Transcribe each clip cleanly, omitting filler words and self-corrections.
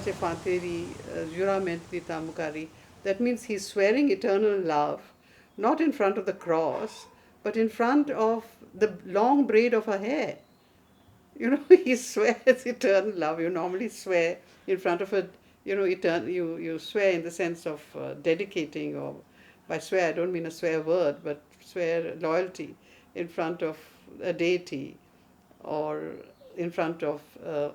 pache panteri, juramenti tamukari. That means he's swearing eternal love, not in front of the cross, but in front of the long braid of her hair. He swears eternal love. You normally swear in front of a, you swear in the sense of dedicating, or by swear, I don't mean a swear word, but swear loyalty in front of a deity, or in front of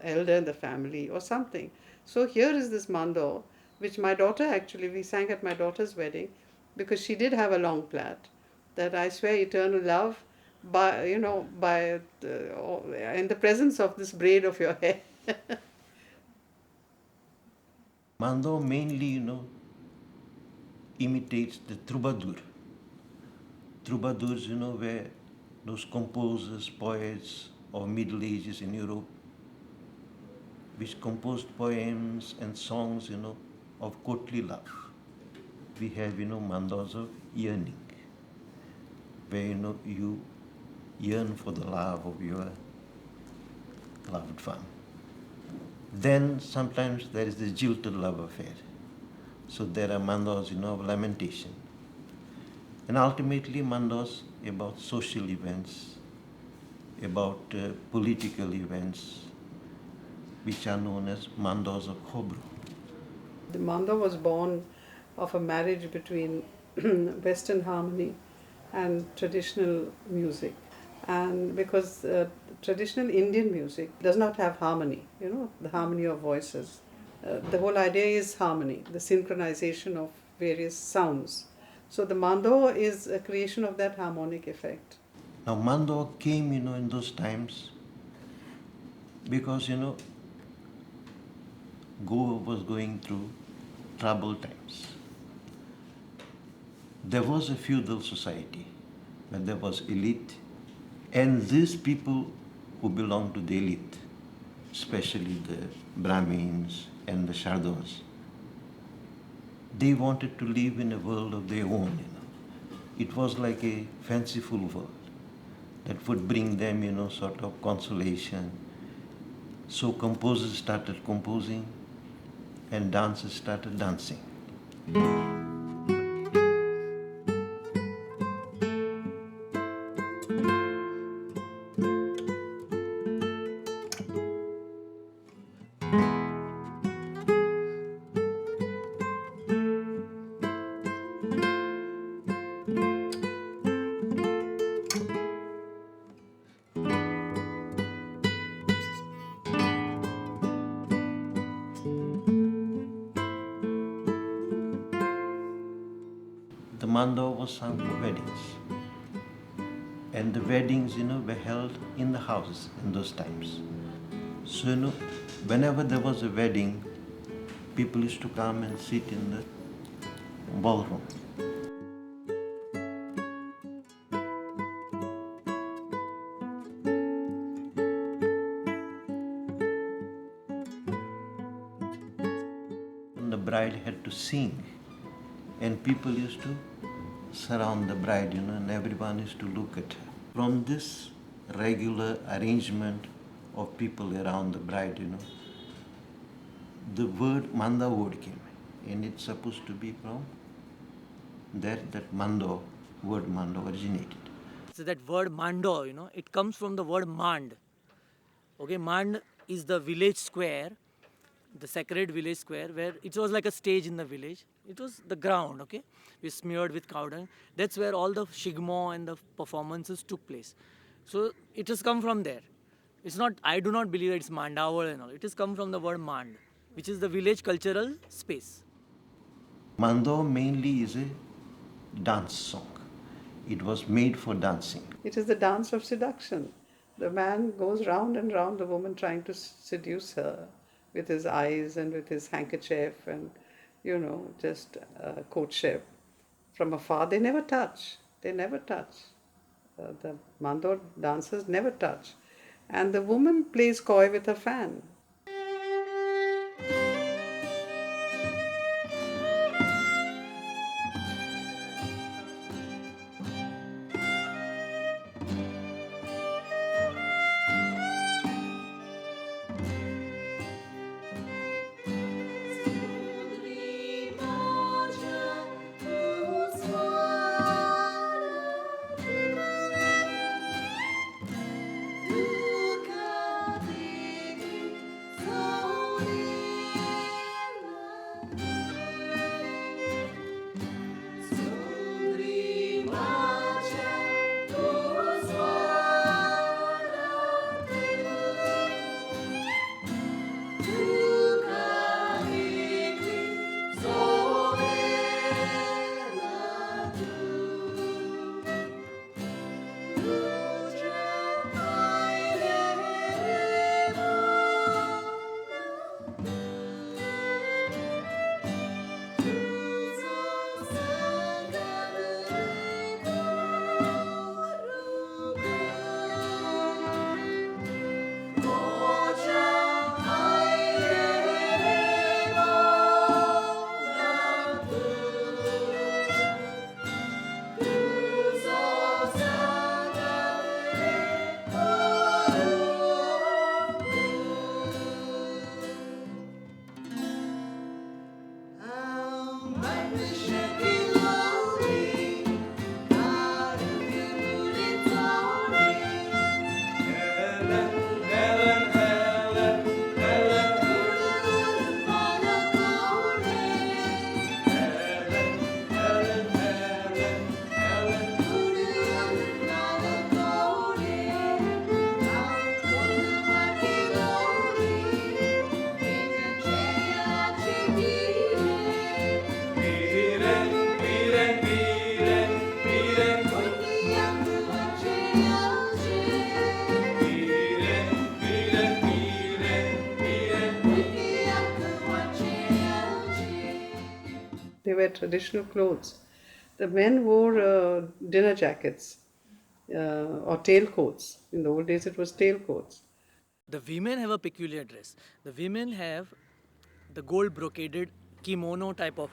elder in the family or something. So here is this mando, which my daughter actually, we sang at my daughter's wedding, because she did have a long plait, that I swear eternal love in the presence of this braid of your hair. Mando mainly, imitates the troubadour. Troubadours, were those composers, poets of Middle Ages in Europe, which composed poems and songs, of courtly love. We have, mandas of yearning, where, you yearn for the love of your loved one. Then sometimes there is the jilted love affair. So there are mandas, of lamentation. And ultimately mandas about social events, about political events, which are known as mandas of Khobro. The manda was born of a marriage between Western harmony and traditional music. And because traditional Indian music does not have harmony, the harmony of voices. The whole idea is harmony, the synchronization of various sounds. So the mando is a creation of that harmonic effect. Now mando came, in those times because, Goa was going through troubled times. There was a feudal society, but there was elite, and these people who belonged to the elite, especially the Brahmins and the Shardons, they wanted to live in a world of their own. It was like a fanciful world that would bring them, sort of consolation. So composers started composing and dancers started dancing. The mando was sung for weddings. And the weddings, were held in the houses in those times. So, whenever there was a wedding, people used to come and sit in the ballroom. And the bride had to sing, and people used to surround the bride, and everyone used to look at her. From this regular arrangement of people around the bride, the word manda word came, and it's supposed to be from that mando word mando originated. So that word Mando, it comes from the word Mand. Okay, Mand is the village square, the sacred village square, where it was like a stage in the village. It was the ground, okay, we smeared with cow dung. That's where all the shigmo and the performances took place. So it has come from there. It's not, I do not believe it's Mandawal and all. It has come from the word Mand, which is the village cultural space. Mando mainly is a dance song. It was made for dancing. It is the dance of seduction. The man goes round and round the woman trying to seduce her with his eyes and with his handkerchief and, just courtship. From afar, they never touch. They never touch. The Mando dancers never touch. And the woman plays coy with her fan. traditional clothes. The men wore dinner jackets or tailcoats. In the old days, it was tailcoats. The women have a peculiar dress. The women have the gold brocaded kimono type of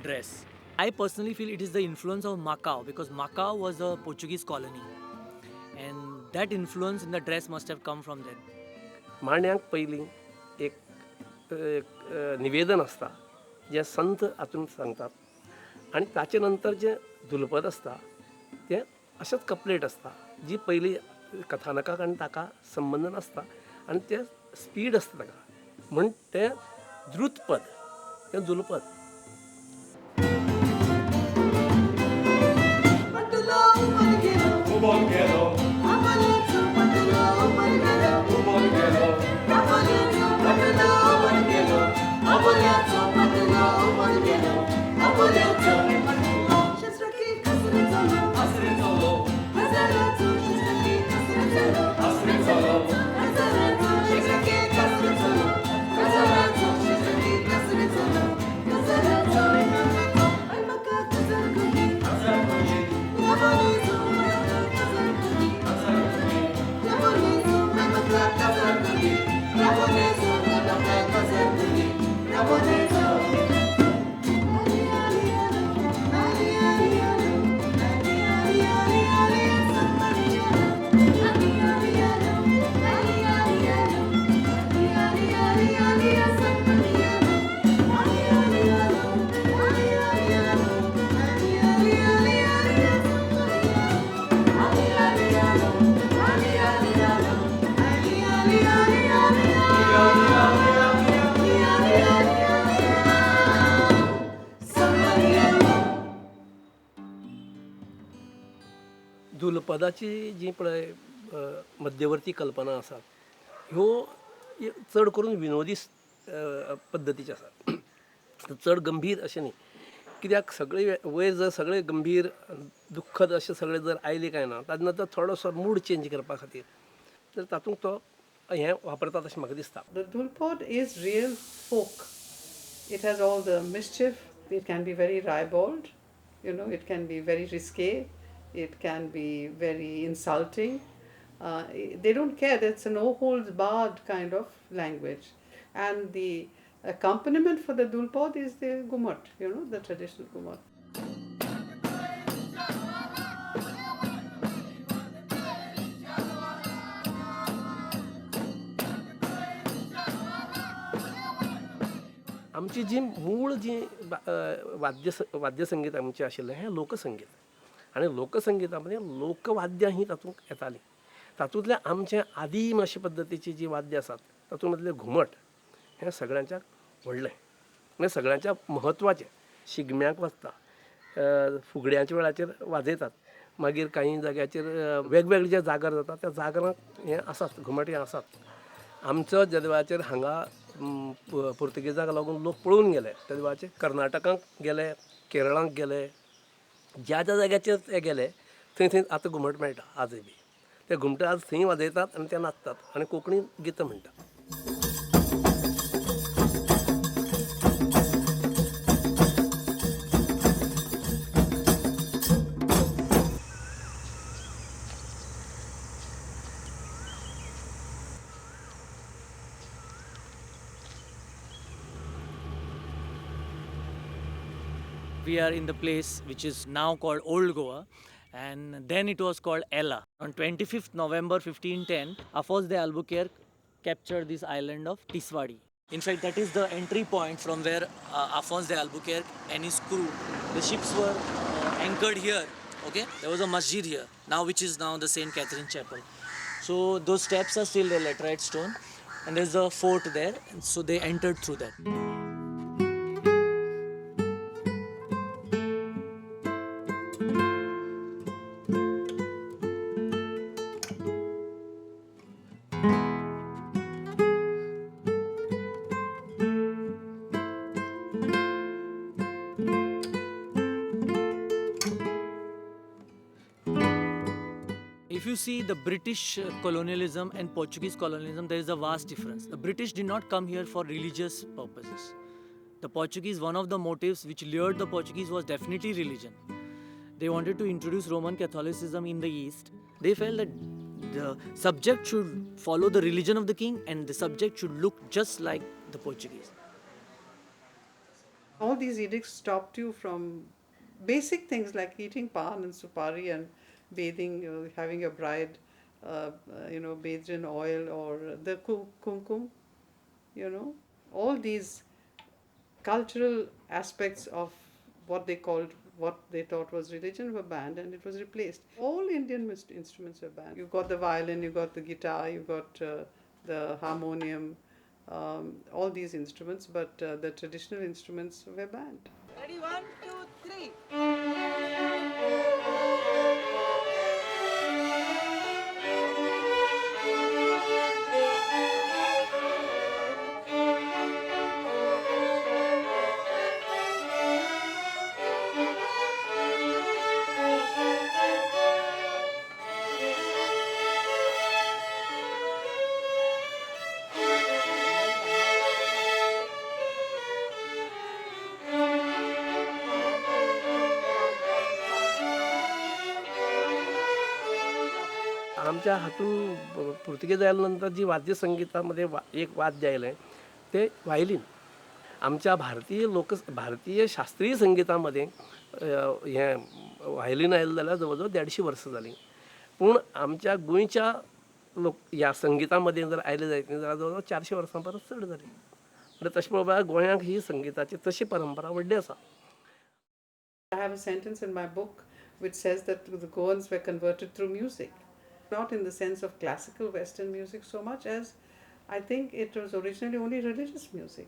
dress. I personally feel it is the influence of Macau because Macau was a Portuguese colony, and that influence in the dress must have come from them. मांड्यांक पयलीं एक निवेदन आसता जें संत हातून सांगतात आनी ताचे नंतर जें दुलपद आसता तें अशेंच कपलेट आसता जी पयलीं कथानकाक आनी ताका संबंद नासता आनी तें स्पीड आसता ताका म्हण तें द्रुतपद तें दुलपद. दुलपदाची जी पळय मध्यवर्ती कल्पना आसात ह्यो चड करून विनोदी पद्दतीचे आसात चड गंभीर अशें न्ही कित्याक सगळे वयर जर सगळे गंभीर दुख्खद अशें सगळें जर आयलें काय ना ताजे नंतर थोडोसो मूड चेंज करपा खातीर तर तातूंत तो हें वापरतात अशें म्हाका दिसता. The Dulpod is real folk. It has all the mischief. It can be very ribald. It can be very risque. It can be very insulting. They don't care. That's a no-holds-barred kind of language. And the accompaniment for the Dulpod is the gumat, the traditional gumat. आमची जी मूळ जी वाद्यसंगीत आमचें आशिल्लें हें लोकसंगीत आनी लोकसंगिता मध्ये लोकवाद्यां ही तातूंत येतालीं तातूंतलें आमचें आदीम अशे पद्दतीची जी वाद्य आसात तातूंत मदलें घुमट हें सगळ्यांच्याक व्हडलें हें सगळ्यांच्या म्हत्वाचें शिगम्याक वाजता फुगड्यांच्या वेळाचेर वाजयतात मागीर कांय जाग्याचेर वेगवेगळे जे जागर जाता त्या जागरांक हें आसात घुमट हें आसात. आमचो जे वेळाचेर हांगा पुर्तुगेजाक लागून लोक पळून गेले त्या वेळाचेर कर्नाटकांत गेले केरळांत गेले ज्या ज्या जाग्याचेर ते गेले थंय थंय आतां घुमट मेळटा आजय बी ते घुमट आज थंय वाजयतात आनी ते नाचतात आनी कोंकणी गितां म्हणटात. We are in the place which is now called Old Goa, and then it was called Ella. On 25th November 1510, Afonso de Albuquerque captured this island of Tiwari. In fact, that is the entry point from where Afonso de Albuquerque and his crew, the ships were anchored here. Okay, there was a masjid here now, which is now the Saint Catherine Chapel. So those steps are still the laterite stone, and there's a fort there. And so they entered through that. If you see the British colonialism and Portuguese colonialism, there is a vast difference. The British did not come here for religious purposes. The Portuguese, one of the motives which lured the Portuguese was definitely religion. They wanted to introduce Roman Catholicism in the East. They felt that the subject should follow the religion of the king and the subject should look just like the Portuguese. All these edicts stopped you from basic things like eating pan and supari and bathing, having your bride, bathed in oil, or the kumkum, all these cultural aspects of what they thought was religion were banned, and it was replaced. All Indian instruments were banned. You got the violin, you got the guitar, you got the harmonium, all these instruments, but the traditional instruments were banned. Ready, 1, 2, 3. आमच्या हातून पोर्तुगीज आल्यानंतर जी वाद्यसंगीतामध्ये एक वाद्य आलं आहे ते violin. आमच्या भारतीय शास्त्रीय संगीतामध्ये हे व्हायलिन आयलं जाल्यार जवळ 150 वर्सां जालीं. पूण आमच्या गोंयच्या ह्या संगीतामध्ये जर आयले जायत न्ही जाल्यार जवळ 400 वर्सां परस चड जाली. म्हणजे तशें पळोवपाक गोंयांत ही संगीताची तशी परंपरा व्हडली आसा. I have a sentence in my book which says that the Goans were converted through music. Not in the sense of classical Western music so much as I think it was originally only religious music,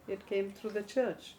It came through the church.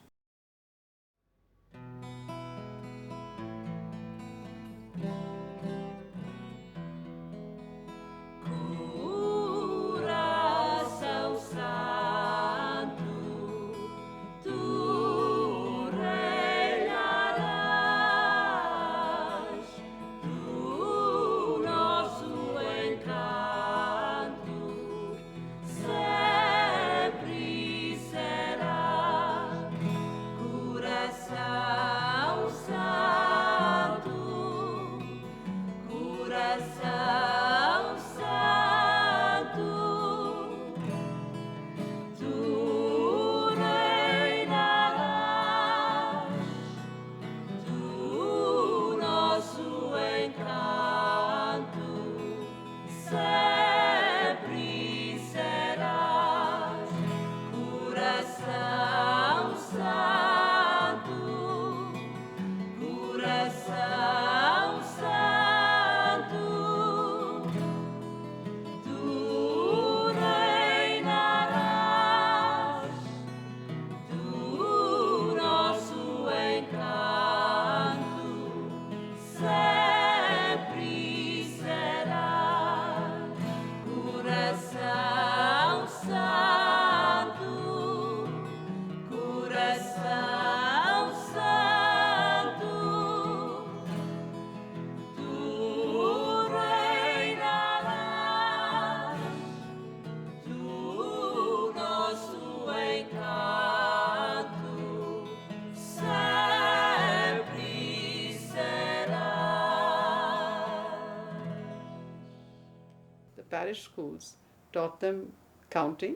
Parish schools taught them counting,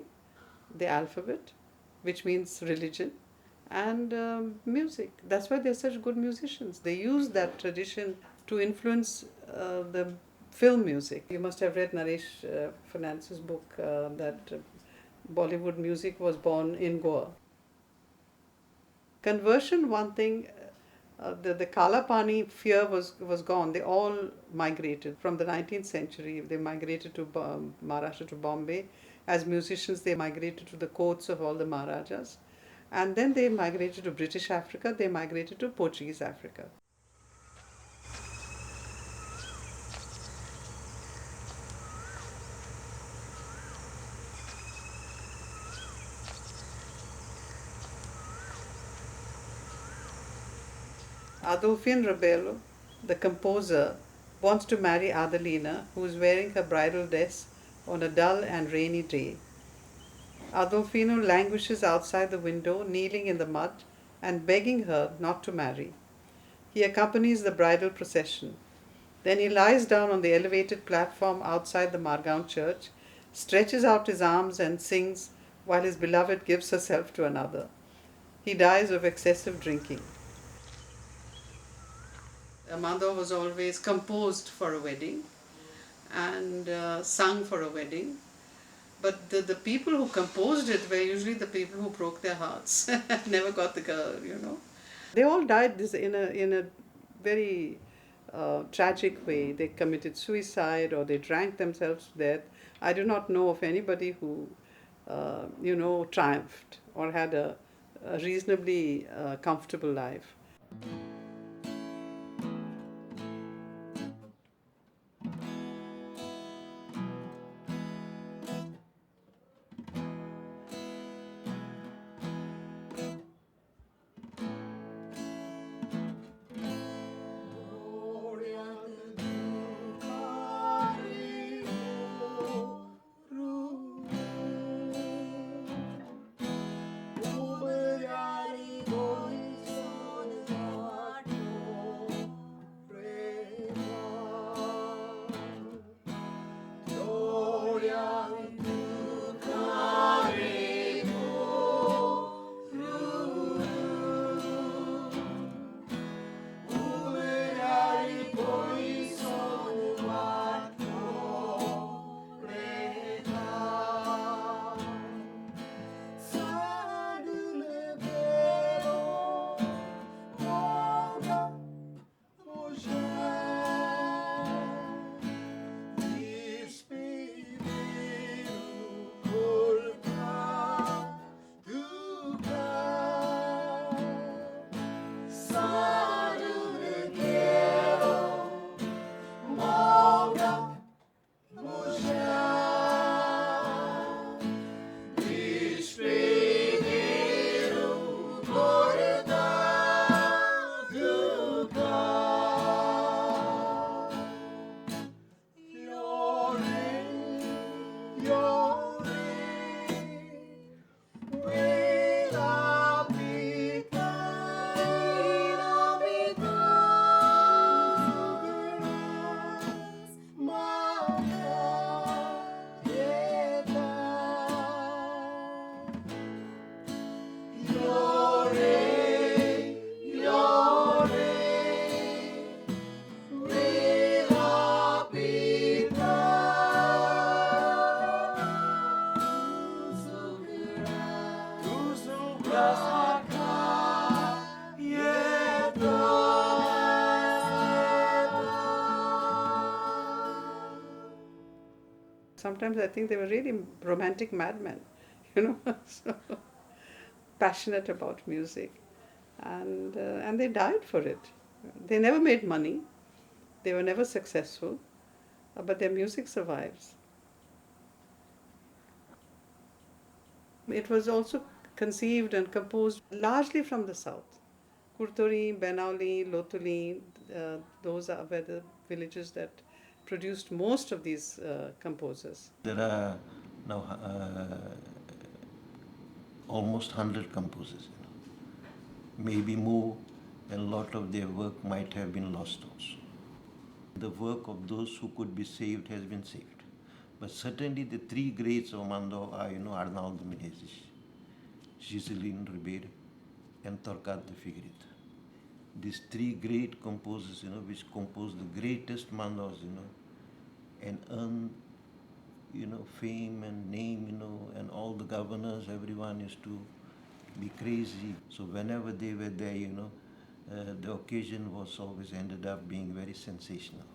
the alphabet, which means religion, and music. That's why they're such good musicians. They use that tradition to influence the film music. You must have read Naresh Fernandez's book that Bollywood music was born in Goa. Conversion, one thing, the Kala Pani fear was gone. They all migrated from the 19th century. They migrated to Maharashtra, to Bombay. As musicians, they migrated to the courts of all the Maharajas. And then they migrated to British Africa. They migrated to Portuguese Africa. Adolfine Rebelo, the composer, wants to marry Adelina, who is wearing her bridal dress on a dull and rainy day. Adolfino languishes outside the window, kneeling in the mud and begging her not to marry. He accompanies the bridal procession. Then he lies down on the elevated platform outside the Margaon church, stretches out his arms and sings while his beloved gives herself to another. He dies of excessive drinking. Mando was always composed for a wedding and sung for a wedding. But the people who composed it were usually the people who broke their hearts, never got the girl. They all died in a very tragic way. They committed suicide or they drank themselves to death. I do not know of anybody who, triumphed or had a reasonably comfortable life. Sometimes I think they were really romantic madmen, so passionate about music, and they died for it. They never made money. They were never successful, but their music survives. It was also conceived and composed largely from the south. Kurtori, Benauli, Lotuli, were the villages that produced most of these composers. There are now almost 100 composers, maybe more, and a lot of their work might have been lost also. The work of those who could be saved has been saved. But certainly the three greats of Mando are, Arnaldo Menezes, Giselino Ribeiro, and Torquato Figueiredo. These three great composers, which composed the greatest Mandos, and earned, fame and name, and all the governors, everyone used to be crazy. So whenever they were there, the occasion was always ended up being very sensational.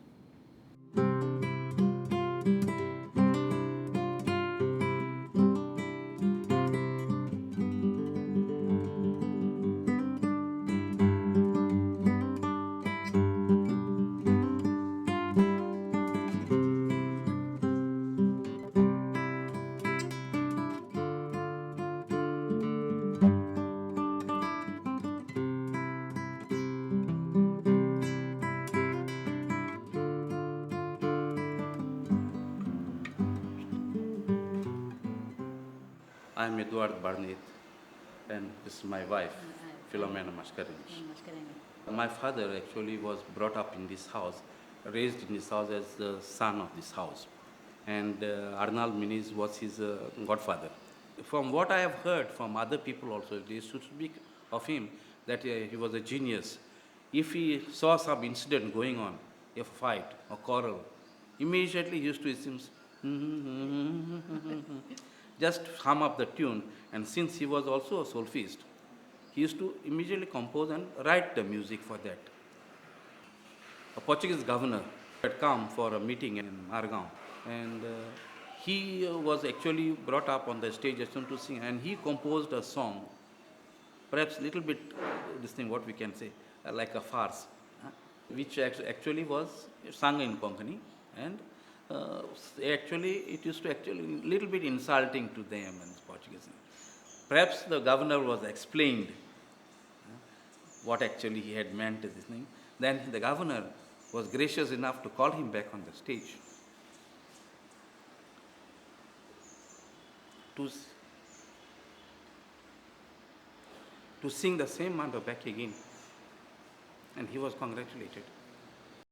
I'm Eduard Barnit, and this is my wife, Philomena Mascarenhas. My father actually was brought up in this house, raised in this house as the son of this house. And Arnal Muniz was his godfather. From what I have heard from other people also, they used to speak of him that he was a genius. If he saw some incident going on, a fight or quarrel, immediately he used to just hum up the tune. And since he was also a solfeist, he used to immediately compose and write the music for that. A Portuguese governor had come for a meeting in Margao, and he was actually brought up on the stage to sing, and he composed a song, perhaps a little bit, this thing, what we can say, like a farce, which actually was sung in Konkani, and actually it used to actually a little bit insulting to them and Portuguese. Perhaps the governor was explained what actually he had meant to this thing. Then the governor was gracious enough to call him back on the stage to sing the same Mando back again. And he was congratulated.